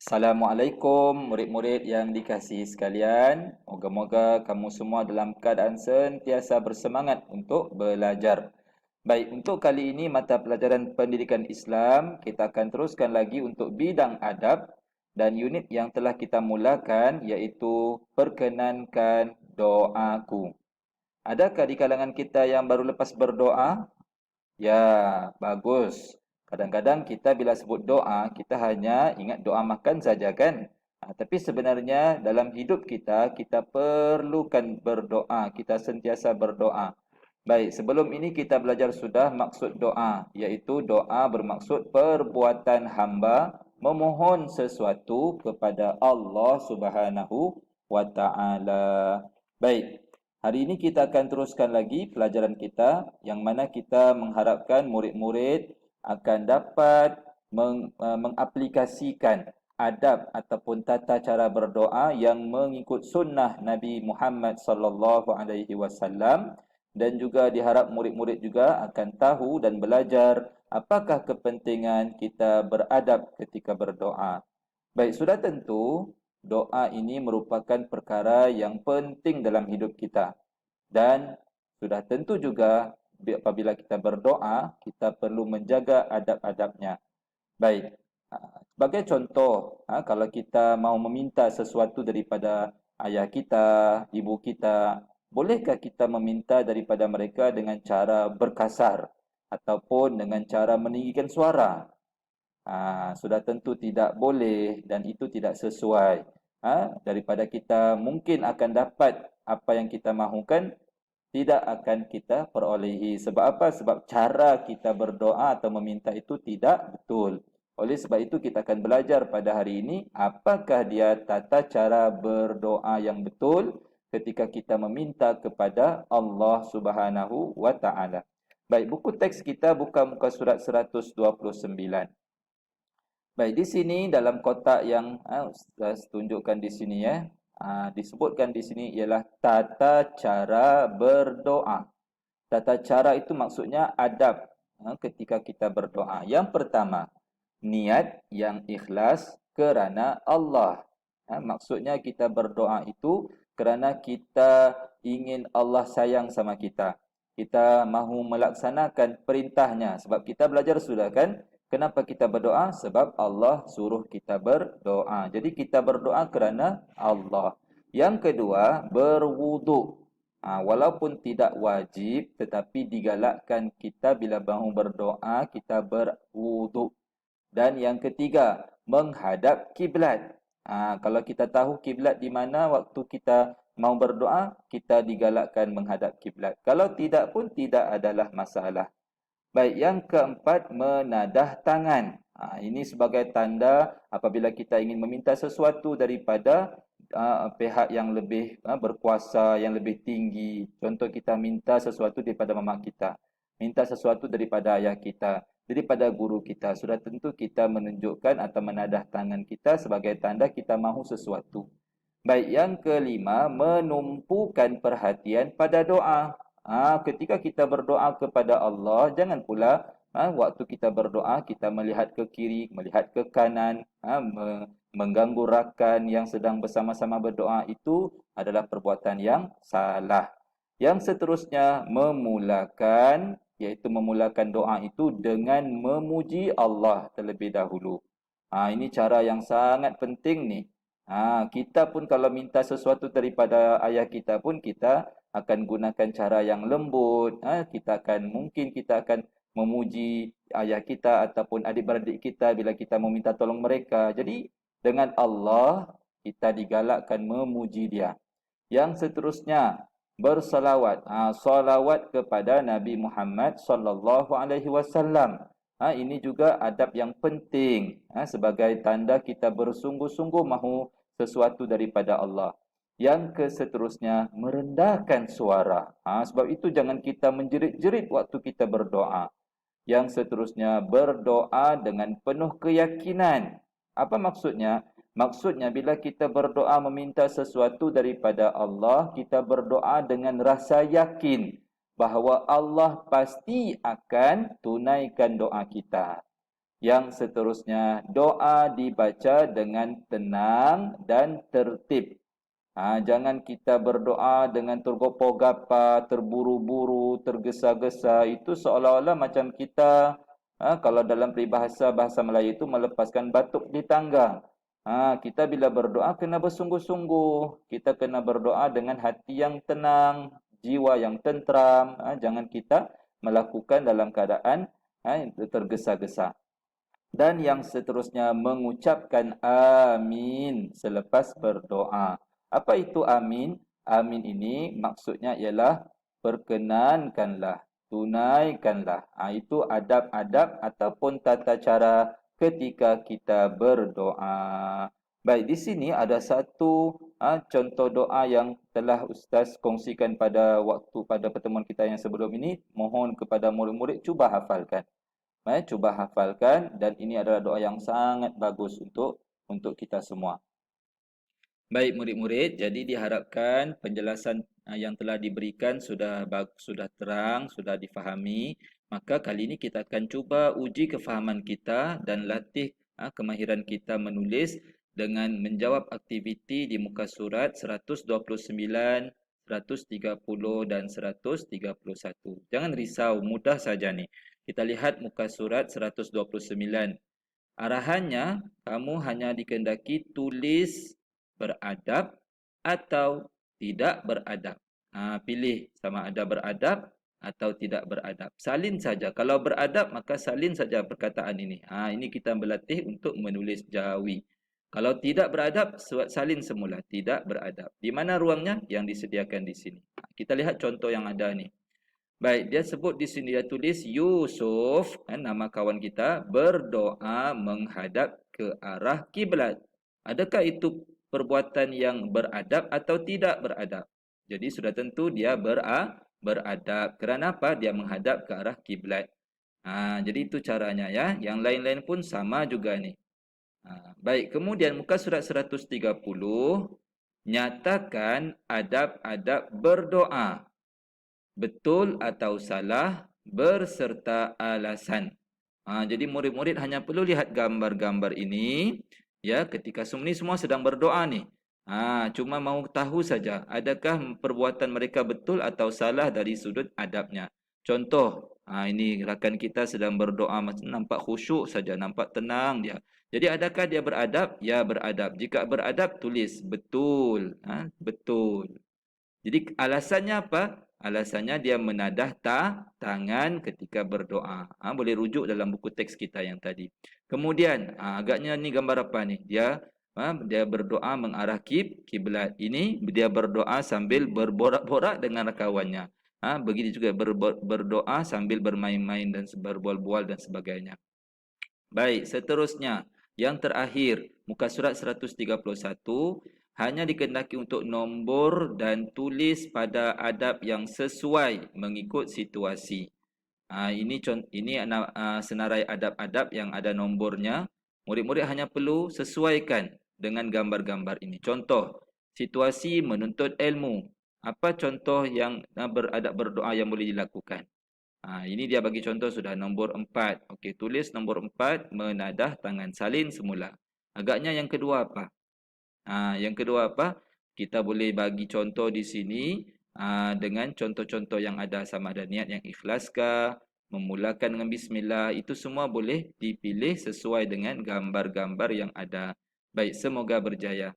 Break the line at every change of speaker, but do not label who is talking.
Assalamualaikum murid-murid yang dikasihi sekalian. Moga-moga kamu semua dalam keadaan sentiasa bersemangat untuk belajar. Baik, untuk kali ini mata pelajaran pendidikan Islam, kita akan teruskan lagi untuk bidang adab dan unit yang telah kita mulakan iaitu perkenankan doaku. Adakah di kalangan kita yang baru lepas berdoa? Ya, bagus. Kadang-kadang kita bila sebut doa, kita hanya ingat doa makan saja kan? Tapi sebenarnya dalam hidup kita, kita perlukan berdoa. Kita sentiasa berdoa. Baik, sebelum ini kita belajar sudah maksud doa, iaitu doa bermaksud perbuatan hamba memohon sesuatu kepada Allah Subhanahu wa taala. Baik, hari ini kita akan teruskan lagi pelajaran kita yang mana kita mengharapkan murid-murid akan dapat mengaplikasikan adab ataupun tata cara berdoa yang mengikut sunnah Nabi Muhammad sallallahu alaihi wasallam, dan juga diharap murid-murid juga akan tahu dan belajar apakah kepentingan kita beradab ketika berdoa. Baik, sudah tentu doa ini merupakan perkara yang penting dalam hidup kita. Dan sudah tentu juga apabila kita berdoa, kita perlu menjaga adab-adabnya. Baik, sebagai contoh, kalau kita mau meminta sesuatu daripada ayah kita, ibu kita, bolehkah kita meminta daripada mereka dengan cara berkasar ataupun dengan cara meninggikan suara? Sudah tentu tidak boleh dan itu tidak sesuai. Daripada kita mungkin akan dapat apa yang kita mahukan, tidak akan kita perolehi. Sebab apa? Sebab cara kita berdoa atau meminta itu tidak betul. Oleh sebab itu kita akan belajar pada hari ini apakah dia tata cara berdoa yang betul ketika kita meminta kepada Allah Subhanahu wa taala. Baik, buku teks kita buka muka surat 129. Baik, di sini dalam kotak yang saya tunjukkan di sini disebutkan di sini ialah tata cara berdoa. Tata cara itu maksudnya adab ketika kita berdoa. Yang pertama, niat yang ikhlas kerana Allah. Maksudnya kita berdoa itu kerana kita ingin Allah sayang sama kita. Kita mahu melaksanakan perintahnya. Sebab kita belajar sudah kan, kenapa kita berdoa? Sebab Allah suruh kita berdoa. Jadi kita berdoa kerana Allah. Yang kedua, berwuduk. Walaupun tidak wajib, tetapi digalakkan kita bila mahu berdoa, kita berwuduk. Dan yang ketiga, menghadap kiblat. Kalau kita tahu kiblat di mana waktu kita mau berdoa, kita digalakkan menghadap kiblat. Kalau tidak pun tidak adalah masalah. Baik, yang keempat, menadah tangan. Ini sebagai tanda apabila kita ingin meminta sesuatu daripada pihak yang lebih berkuasa, yang lebih tinggi. Contoh kita minta sesuatu daripada mama kita, minta sesuatu daripada ayah kita, daripada guru kita. Sudah tentu kita menunjukkan atau menadah tangan kita sebagai tanda kita mahu sesuatu. Baik, yang kelima, menumpukan perhatian pada doa. Ketika kita berdoa kepada Allah, jangan pula waktu kita berdoa, kita melihat ke kiri, melihat ke kanan, mengganggu rakan yang sedang bersama-sama berdoa. Itu adalah perbuatan yang salah. Yang seterusnya, iaitu memulakan doa itu dengan memuji Allah terlebih dahulu. Ini cara yang sangat penting ni. Kita pun kalau minta sesuatu daripada ayah kita pun kita akan gunakan cara yang lembut. Mungkin kita akan memuji ayah kita ataupun adik-beradik kita bila kita meminta tolong mereka. Jadi dengan Allah kita digalakkan memuji dia. Yang seterusnya, bersalawat. Salawat kepada Nabi Muhammad sallallahu alaihi wasallam. Ini juga adab yang penting sebagai tanda kita bersungguh-sungguh mahu sesuatu daripada Allah. Yang keseterusnya, merendahkan suara. Sebab itu jangan kita menjerit-jerit waktu kita berdoa. Yang seterusnya, berdoa dengan penuh keyakinan. Apa maksudnya? Maksudnya bila kita berdoa meminta sesuatu daripada Allah, kita berdoa dengan rasa yakin bahawa Allah pasti akan tunaikan doa kita. Yang seterusnya, doa dibaca dengan tenang dan tertib. Jangan kita berdoa dengan tergopoh-gapa, terburu-buru, tergesa-gesa. Itu seolah-olah macam kita, kalau dalam peribahasa bahasa Melayu itu melepaskan batuk di tangga. Kita bila berdoa kena bersungguh-sungguh. Kita kena berdoa dengan hati yang tenang, jiwa yang tentram. Jangan kita melakukan dalam keadaan tergesa-gesa. Dan yang seterusnya mengucapkan amin selepas berdoa. Apa itu amin? Amin ini maksudnya ialah perkenankanlah, tunaikanlah. Itu adab-adab ataupun tata cara ketika kita berdoa. Baik, di sini ada satu contoh doa yang telah Ustaz kongsikan pada pertemuan kita yang sebelum ini. Mohon kepada murid-murid cuba hafalkan. Cuba hafalkan, dan ini adalah doa yang sangat bagus untuk kita semua. Baik murid-murid, jadi diharapkan penjelasan yang telah diberikan sudah terang, sudah difahami. Maka kali ini kita akan cuba uji kefahaman kita dan latih kemahiran kita menulis dengan menjawab aktiviti di muka surat 129, 130 dan 131. Jangan risau, mudah saja nih. Kita lihat muka surat 129. Arahannya, kamu hanya dikehendaki tulis beradab atau tidak beradab. Pilih sama ada beradab atau tidak beradab. Salin saja. Kalau beradab, maka salin saja perkataan ini. Ini kita berlatih untuk menulis jawi. Kalau tidak beradab, salin semula. Tidak beradab. Di mana ruangnya? Yang disediakan di sini. Kita lihat contoh yang ada ni. Baik, dia sebut di sini, dia tulis Yusuf, nama kawan kita, berdoa menghadap ke arah kiblat. Adakah itu perbuatan yang beradab atau tidak beradab? Jadi sudah tentu dia beradab. Kerana apa? Dia menghadap ke arah kiblat. Jadi itu caranya ya. Yang lain-lain pun sama juga ni. Baik, kemudian muka surat 130, nyatakan adab-adab berdoa. Betul atau salah berserta alasan. Jadi murid-murid hanya perlu lihat gambar-gambar ini ya ketika semua sedang berdoa ni. Cuma mau tahu saja adakah perbuatan mereka betul atau salah dari sudut adabnya. Contoh, ini rakan kita sedang berdoa nampak khusyuk saja, nampak tenang dia. Jadi adakah dia beradab? Ya, beradab. Jika beradab tulis betul, betul. Jadi alasannya apa? Alasannya dia menadah tangan ketika berdoa. Boleh rujuk dalam buku teks kita yang tadi. Kemudian, agaknya ni gambar apa ni? Dia berdoa mengarah kiblat. Ini dia berdoa sambil berborak-borak dengan kawannya. Begitu juga berdoa sambil bermain-main dan berbual-bual dan sebagainya. Baik, seterusnya yang terakhir, muka surat 131, hanya dikehendaki untuk nombor dan tulis pada adab yang sesuai mengikut situasi. Ini senarai adab-adab yang ada nombornya. Murid-murid hanya perlu sesuaikan dengan gambar-gambar ini. Contoh, situasi menuntut ilmu. Apa contoh yang beradab berdoa yang boleh dilakukan? Ini dia bagi contoh sudah nombor 4. Okey, tulis nombor 4, menadah tangan, salin semula. Agaknya yang kedua apa? Yang kedua apa? Kita boleh bagi contoh di sini dengan contoh-contoh yang ada, sama ada niat yang ikhlaskah, memulakan dengan bismillah, itu semua boleh dipilih sesuai dengan gambar-gambar yang ada. Baik, semoga berjaya.